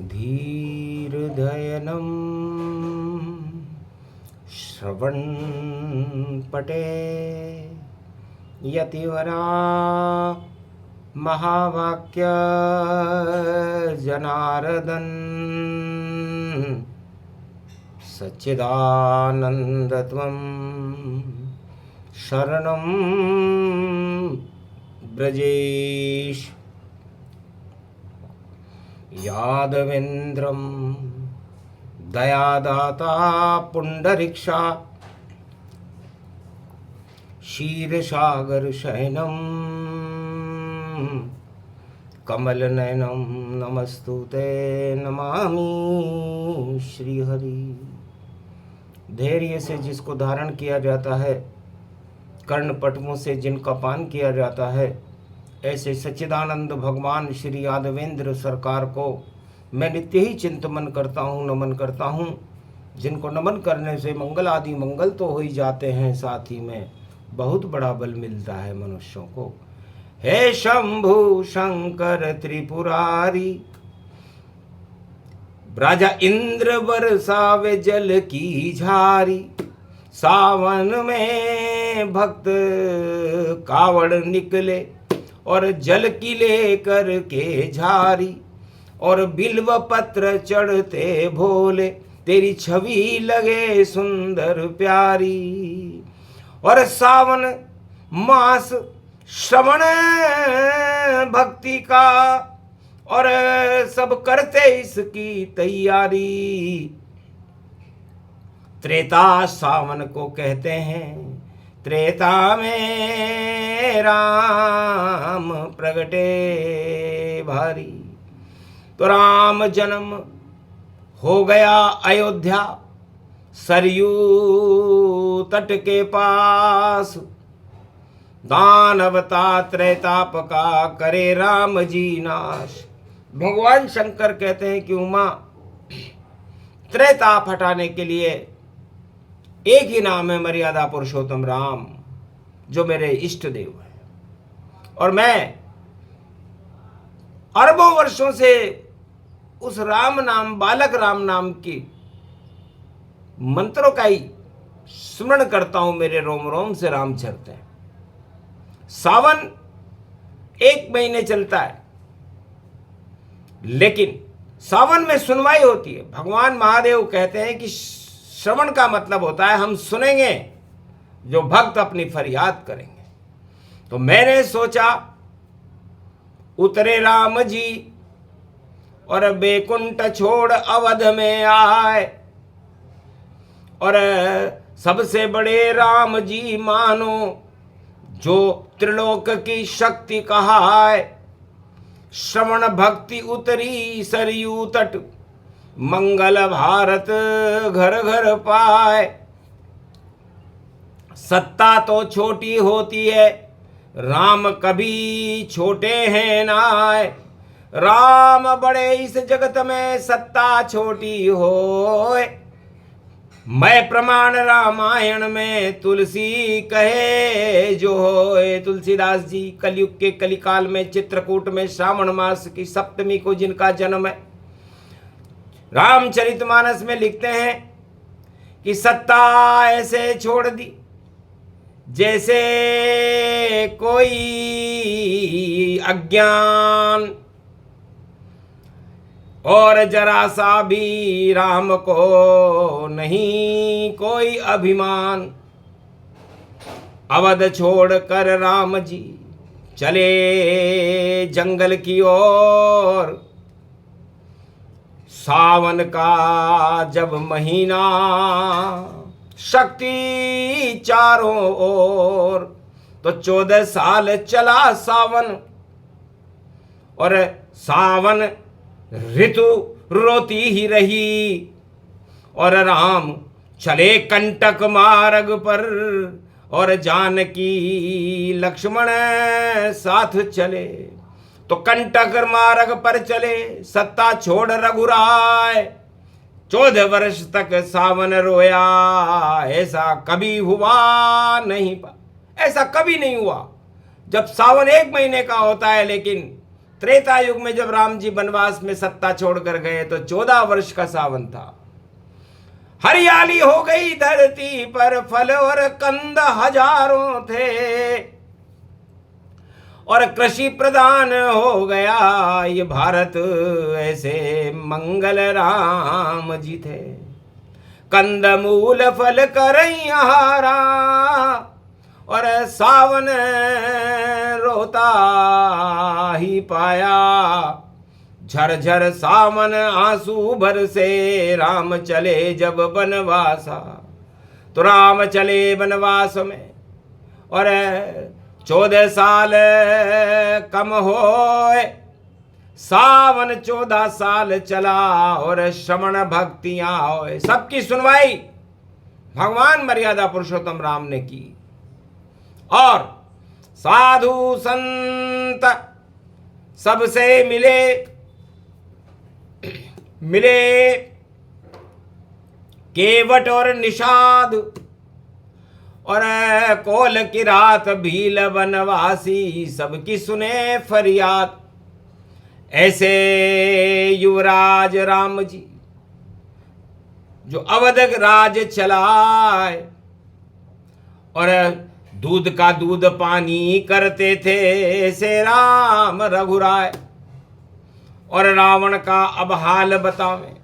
धीर्धयनं श्रवणपटे यतिवरा महावाक्य जनार्दन सच्चिदानन्दत्वं शरणं ब्रजेश। यादवेन्द्रं दयादाता पुंडरीक्षा क्षीरसागर शयनं कमलनयनं नमस्तुते नमामि श्रीहरि। धैर्य से जिसको धारण किया जाता है, कर्णपटुओं से जिनका पान किया जाता है, ऐसे सच्चिदानंद भगवान श्री यादवेंद्र सरकार को मैं नित्य ही चिंतन करता हूँ, नमन करता हूँ। जिनको नमन करने से मंगल आदि मंगल तो हो ही जाते हैं, साथ ही में बहुत बड़ा बल मिलता है मनुष्यों को। हे शंभु शंकर त्रिपुरारी, राजा इंद्र बरसावे जल की झारी। सावन में भक्त कावड़ निकले और जल की लेकर के झारी, और बिल्व पत्र चढ़ते भोले तेरी छवि लगे सुंदर प्यारी। और सावन मास श्रवण भक्ति का, और सब करते इसकी तैयारी। त्रेता सावन को कहते हैं, त्रेता में राम प्रगटे भारी। तो राम जन्म हो गया अयोध्या सरयू तट के पास। दानवता त्रेताप का करे राम जी नाश। भगवान शंकर कहते हैं कि उमा, त्रेताप हटाने के लिए एक ही नाम है, मर्यादा पुरुषोत्तम राम, जो मेरे इष्ट देव है। और मैं अरबों वर्षों से उस राम नाम, बालक राम नाम की मंत्रों का ही स्मरण करता हूं। मेरे रोम रोम से राम चलते हैं। सावन 1 महीने चलता है, लेकिन सावन में सुनवाई होती है। भगवान महादेव कहते हैं कि श्रवण का मतलब होता है हम सुनेंगे, जो भक्त अपनी फरियाद करेंगे। तो मैंने सोचा उतरे राम जी और बैकुंठ छोड़ अवध में आए, और सबसे बड़े राम जी मानो, जो त्रिलोक की शक्ति कहाए। श्रवण भक्ति उतरी सरयू तट, मंगल भारत घर घर पाए। सत्ता तो छोटी होती है, राम कभी छोटे हैं नाय। राम बड़े इस जगत में, सत्ता छोटी होए। मैं प्रमाण रामायण में तुलसी कहे जो होए। तुलसीदास जी कलयुग के कलिकाल में चित्रकूट में श्रावण मास की सप्तमी को जिनका जन्म है, रामचरितमानस में लिखते हैं कि सत्ता ऐसे छोड़ दी जैसे कोई अज्ञान, और जरा सा भी राम को नहीं कोई अभिमान। अवध छोड़कर राम जी चले जंगल की ओर। सावन का जब महीना, शक्ति चारों ओर। तो 14 साल चला सावन, और सावन ऋतु रोती ही रही। और राम चले कंटक मार्ग पर, और जानकी लक्ष्मण साथ चले। तो कंटक मार्ग पर चले, सत्ता छोड़ रघुराय। 14 वर्ष तक सावन रोया, ऐसा कभी हुआ नहीं। ऐसा कभी नहीं हुआ। जब सावन 1 महीने का होता है, लेकिन त्रेता युग में जब राम जी वनवास में सत्ता छोड़कर गए तो 14 वर्ष का सावन था। हरियाली हो गई धरती पर, फल और कंद हजारों थे, और कृषि प्रधान हो गया ये भारत, ऐसे मंगल राम जी थे। कंद मूल फल करई आहारा, और सावन रोता ही पाया। झरझर सावन आंसू बरसे, राम चले जब वनवासा। तो राम चले वनवास में, और 14 साल कम होए, सावन 14 साल चला, और श्रवण भक्तियां होए। सबकी सुनवाई भगवान मर्यादा पुरुषोत्तम राम ने की, और साधु संत सबसे मिले केवट और निषाद, और कोल की रात भील वनवासी, सबकी सुने फरियाद। ऐसे युवराज राम जी जो अवध राज चलाए, और दूध का दूध पानी करते थे ऐसे राम रघुराय। और रावण का अब हाल बतावें,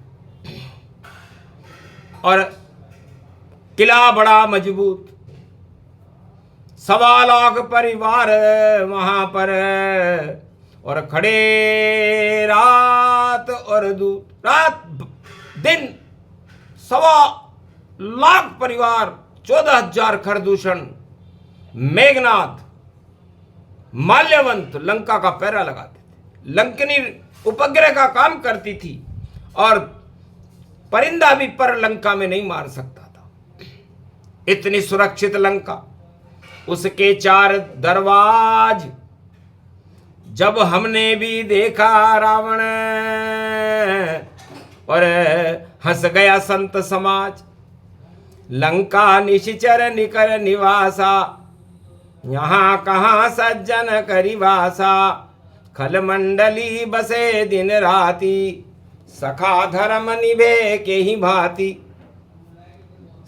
और किला बड़ा मजबूत, 1.25 लाख परिवार वहां पर, और खड़े रात और दूत, रात दिन 1.25 लाख परिवार, 14,000 खरदूषण, मेघनाथ, माल्यवंत लंका का पहरा लगाते थे। लंकनी उपग्रह का काम करती थी, और परिंदा भी पर लंका में नहीं मार सकता था। इतनी सुरक्षित लंका, उसके 4 दरवाज। जब हमने भी देखा रावण, और हंस गया संत समाज। लंका निशिचर निकर निवासा, यहाँ कहाँ सज्जन करिवासा। खल मंडली बसे दिन राती, सखा धर्म निभे के ही भांति।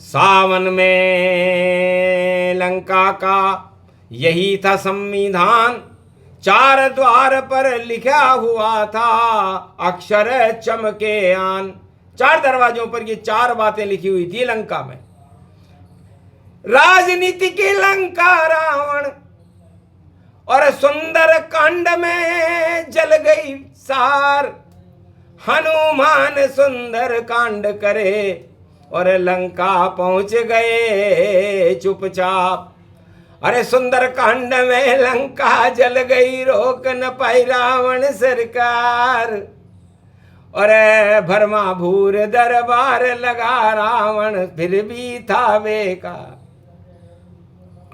सावन में लंका का यही था संविधान, 4 द्वार पर लिखा हुआ था अक्षर चमके आन। 4 दरवाजों पर ये 4 बातें लिखी हुई थी लंका में। राजनीति की लंका रावण, और सुंदर कांड में जल गई सार। हनुमान सुंदर कांड करे, और लंका पहुंच गए चुपचाप। अरे सुंदर कांड में लंका जल गई, रोक न पाई रावण सरकार। और भरमा भूर दरबार लगा, रावण फिर भी था बेकार।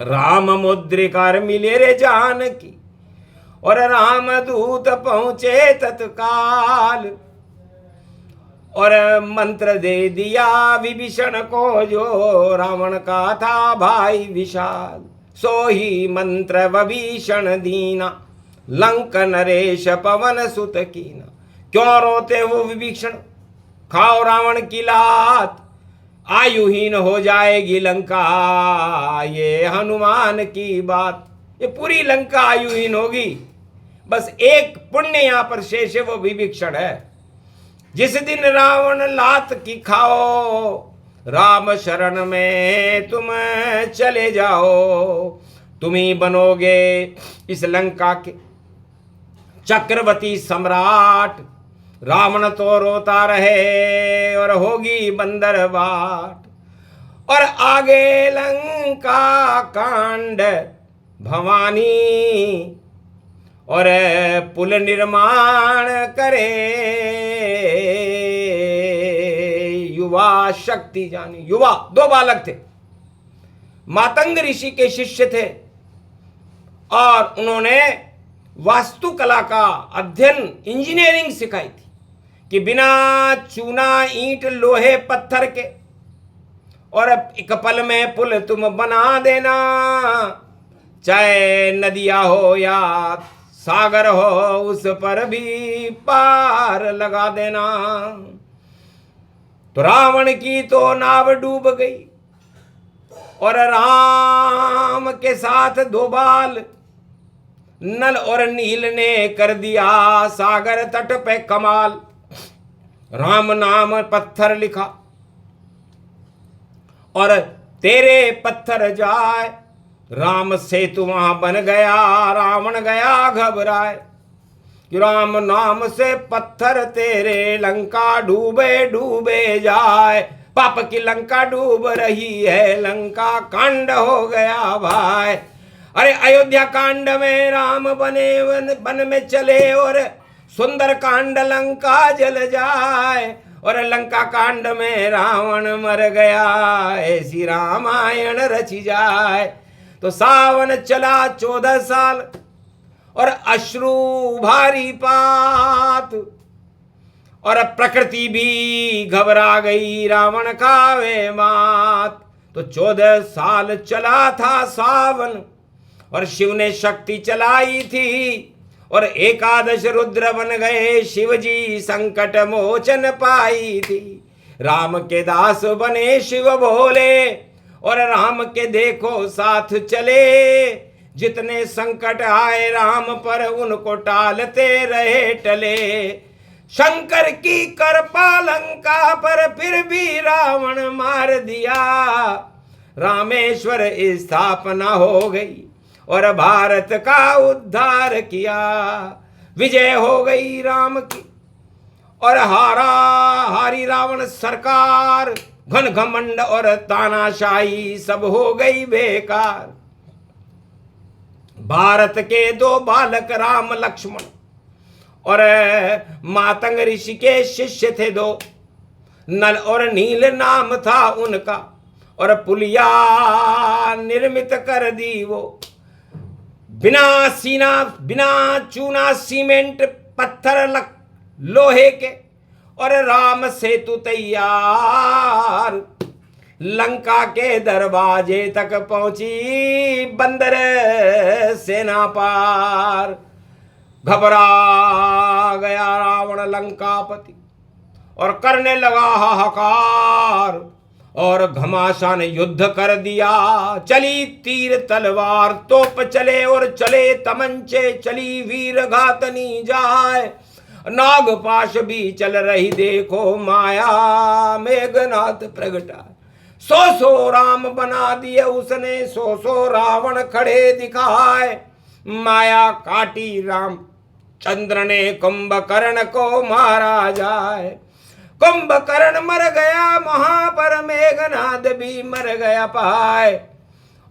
राम मुद्रिकार मिले रे जानकी, और राम दूत पहुंचे तत्काल। और मंत्र दे दिया विभीषण को, जो रावण का था भाई विशाल। सो ही मंत्र विभीषण दीना, लंक नरेश पवन सुत कीना। क्यों रोते हो विभीषण, खाओ रावण की लात। आयुहीन हो जाएगी लंका, ये हनुमान की बात। ये पूरी लंका आयुहीन होगी, बस एक पुण्य यहां पर शेष है, वो विभीषण है। जिस दिन रावण लात की खाओ, राम शरण में तुम चले जाओ। तुम ही बनोगे इस लंका के चक्रवर्ती सम्राट। रावण तो रोता रहे, और होगी बंदर बाट। और आगे लंका कांड भवानी, और पुल निर्माण करे युवा शक्ति जानी। युवा 2 बालक थे, मातंग ऋषि के शिष्य थे, और उन्होंने वास्तुकला का अध्ययन, इंजीनियरिंग सिखाई थी कि बिना चूना ईंट लोहे पत्थर के, और एक पल में पुल तुम बना देना। चाहे नदियां हो या सागर हो उस पर भी पार लगा देना। तो रावण की तो नाव डूब गई और राम के साथ दो बाल नल और नील ने कर दिया सागर तट पे कमाल। राम नाम पत्थर लिखा और तेरे पत्थर जाए, राम सेतु वहां बन गया। रावण गया घबराए, राम नाम से पत्थर तेरे लंका डूबे डूबे जाए। पाप की लंका डूब रही है, लंका कांड हो गया भाई। अरे अयोध्या कांड में राम बने वन में चले और सुंदर कांड लंका जल जाए। और लंका कांड में रावण मर गया, ऐसी रामायण रची जाए। तो सावन चला 14 साल और अश्रु भारी पात, और प्रकृति भी घबरा गई रावण का वे मात। तो 14 साल चला था सावन और शिव ने शक्ति चलाई थी और एकादश रुद्र बन गए शिव जी, संकट मोचन पाई थी। राम के दास बने शिव भोले और राम के देखो साथ चले। जितने संकट आए राम पर उनको टालते रहे टले। शंकर की कृपा लंका पर फिर भी रावण मार दिया। रामेश्वर स्थापना हो गई और भारत का उद्धार किया। विजय हो गई राम की और हारी रावण सरकार। घन घमंड और तानाशाही सब हो गई बेकार। भारत के दो बालक राम लक्ष्मण और मातंग ऋषि के शिष्य थे दो। नल और नील नाम था उनका और पुलिया निर्मित कर दी वो। बिना चूना सीमेंट पत्थर लोहे के और राम सेतु तैयार। लंका के दरवाजे तक पहुंची बंदर सेना पार। घबरा गया रावण लंकापति और करने लगा हाहाकार और घमासान युद्ध कर दिया। चली तीर तलवार तोप चले और चले तमंचे, चली वीर घातनी जाए। नागपाश भी चल रही देखो माया मेघनाथ प्रगटा। सौ राम बना दिए उसने, सौ रावण खड़े दिखाए। माया काटी राम चंद्र ने कुंभकर्ण को मारा जाए। कुंभकर्ण मर गया वहां पर मेघनाद भी मर गया पाए।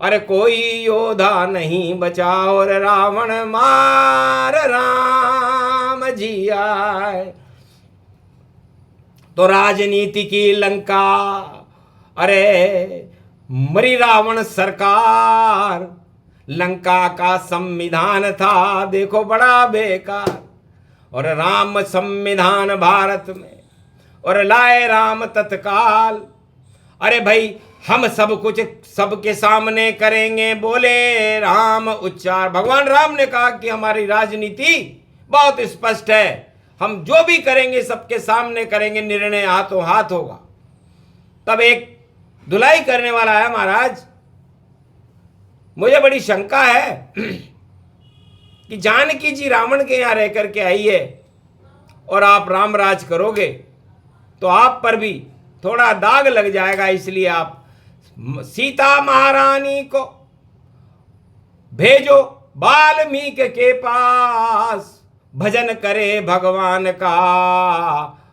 अरे कोई योद्धा नहीं बचा और रावण मार राम जी आए। तो राजनीति की लंका, अरे मरी रावण सरकार। लंका का संविधान था देखो बड़ा बेकार और राम संविधान भारत में और लाए राम तत्काल। अरे भाई हम सब कुछ सबके सामने करेंगे बोले राम उच्चार। भगवान राम ने कहा कि हमारी राजनीति बहुत स्पष्ट है, हम जो भी करेंगे सबके सामने करेंगे, निर्णय हाथों हाथ होगा। तब एक धुलाई करने वाला है महाराज, मुझे बड़ी शंका है कि जानकी जी रावण के यहाँ रह करके आई है और आप रामराज करोगे तो आप पर भी थोड़ा दाग लग जाएगा। इसलिए आप सीता महारानी को भेजो वाल्मीकि के पास, भजन करे भगवान का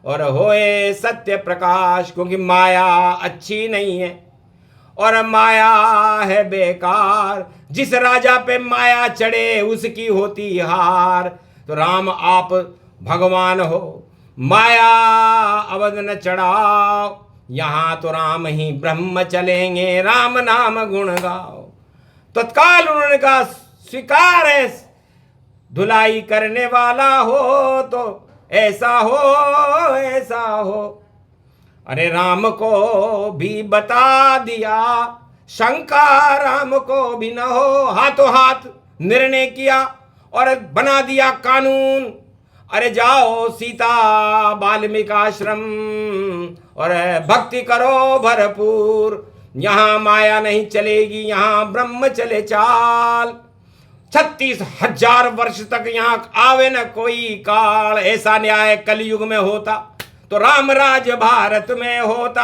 और होए सत्य प्रकाश। क्योंकि माया अच्छी नहीं है और माया है बेकार। जिस राजा पे माया चढ़े उसकी होती हार। तो राम आप भगवान हो, माया अवध न चढ़ाओ। यहां तो राम ही ब्रह्म चलेंगे, राम नाम गुण गाओ। तत्काल उन्होंने कहा स्वीकार है, धुलाई करने वाला हो तो ऐसा हो ऐसा हो। अरे राम को भी बता दिया, शंका राम को भी न हो। हाथों हाथ निर्णय किया और बना दिया कानून। अरे जाओ सीता वाल्मीकि आश्रम और भक्ति करो भरपूर, यहाँ माया नहीं चलेगी, यहाँ ब्रह्म चले चाल। 36,000 वर्ष तक यहाँ आवे न कोई काल, ऐसा न्याय कलयुग में होता तो राम राज भारत में होता।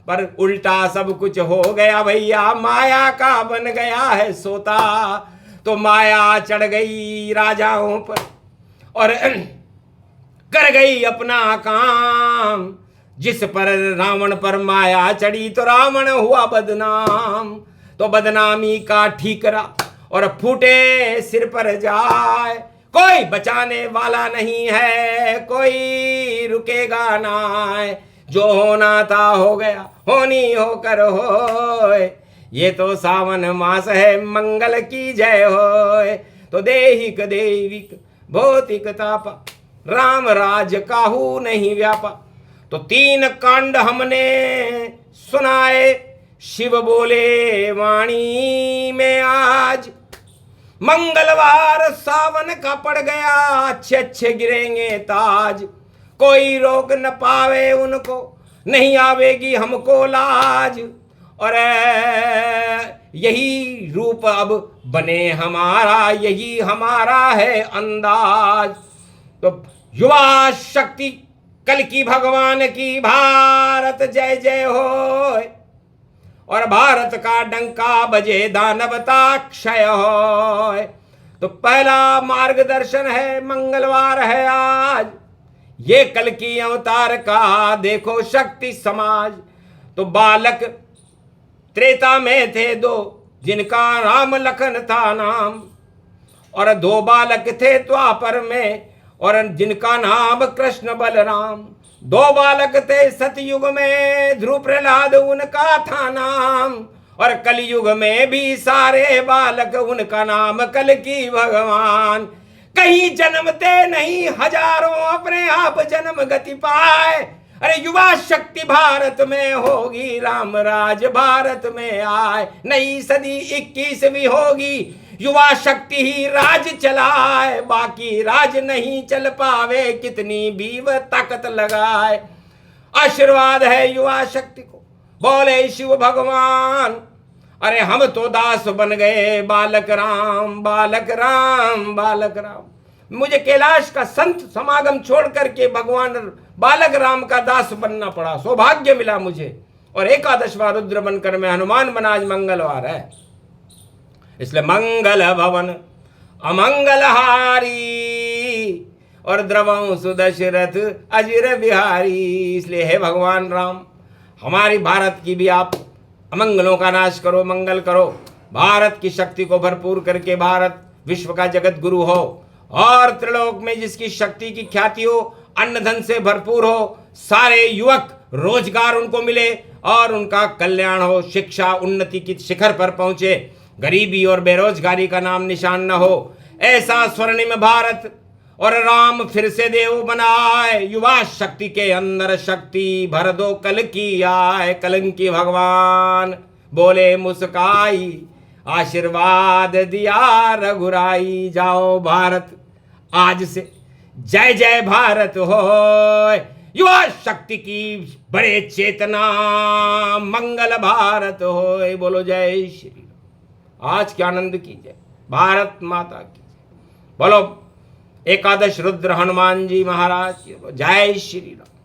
पर उल्टा सब कुछ हो गया भैया, माया का बन गया है सोता। तो माया चढ़ गई राजाओं पर और कर गई अपना काम। जिस पर रावण पर माया चढ़ी तो रावण हुआ बदनाम। तो बदनामी का ठीकरा और फूटे सिर पर जाए, कोई बचाने वाला नहीं है, कोई रुकेगा ना। जो होना था हो गया, होनी होकर होए। ये तो सावन मास है, मंगल की जय होए। तो देहिक देविक भौतिक तापा, राम राज काहू नहीं व्यापा। तो 3 कांड हमने सुनाए, शिव बोले वाणी में आज। मंगलवार सावन का पड़ गया, अच्छे अच्छे गिरेंगे ताज। कोई रोक न पावे उनको, नहीं आवेगी हमको लाज। और यही रूप अब बने हमारा, यही हमारा है अंदाज। तो युवा शक्ति कल की भगवान की, भारत जय जय होए। और भारत का डंका बजे, दानवता क्षय होए। तो पहला मार्गदर्शन है, मंगलवार है आज। ये कल की अवतार का देखो शक्ति समाज। तो बालक त्रेता में थे 2, जिनका राम लखन था नाम। और 2 बालक थे द्वापर में, और जिनका नाम कृष्ण बलराम। 2 बालक थे सतयुग में, ध्रुव प्रहलाद उनका था नाम। और कलयुग में भी सारे बालक, उनका नाम कल की भगवान। कहीं जन्मते नहीं हजारों, अपने आप जन्म गति पाए। अरे युवा शक्ति भारत में होगी, राम राज भारत में आए। नई सदी 21वीं होगी, युवा शक्ति ही राज चलाए। बाकी राज नहीं चल पावे, कितनी भी वह ताकत लगाए। आशीर्वाद है युवा शक्ति को, बोले शिव भगवान। अरे हम तो दास बन गए, बालक राम बालक राम बालक राम। मुझे कैलाश का संत समागम छोड़ करके भगवान बालक राम का दास बनना पड़ा, सौभाग्य मिला मुझे। और 11वां रुद्र बनकर मैं हनुमान बना, आज मंगलवार है, इसलिए मंगल भवन अमंगलहारी। और द्रवं सुदशरथ अजिर बिहारी। इसलिए हे भगवान राम, हमारी भारत की भी आप अमंगलों का नाश करो, मंगल करो। भारत की शक्ति को भरपूर करके भारत विश्व का जगत गुरु हो, और त्रिलोक में जिसकी शक्ति की ख्याति हो, अन्न धन से भरपूर हो। सारे युवक रोजगार उनको मिले और उनका कल्याण हो, शिक्षा उन्नति की शिखर पर पहुंचे, गरीबी और बेरोजगारी का नाम निशान न हो। ऐसा स्वर्णिम भारत और राम फिर से देव बनाए। युवा शक्ति के अंदर शक्ति भर दो, कल की आए। कलंकी भगवान बोले मुस्काई, आशीर्वाद दिया रघुराई। जाओ भारत आज से जय जय भारत हो। युवा शक्ति की बड़े चेतना, मंगल भारत हो। बोलो जय श्री राम। आज के आनंद की जय, भारत माता की जय। बोलो 11 रुद्र हनुमान जी महाराज की जय श्री राम।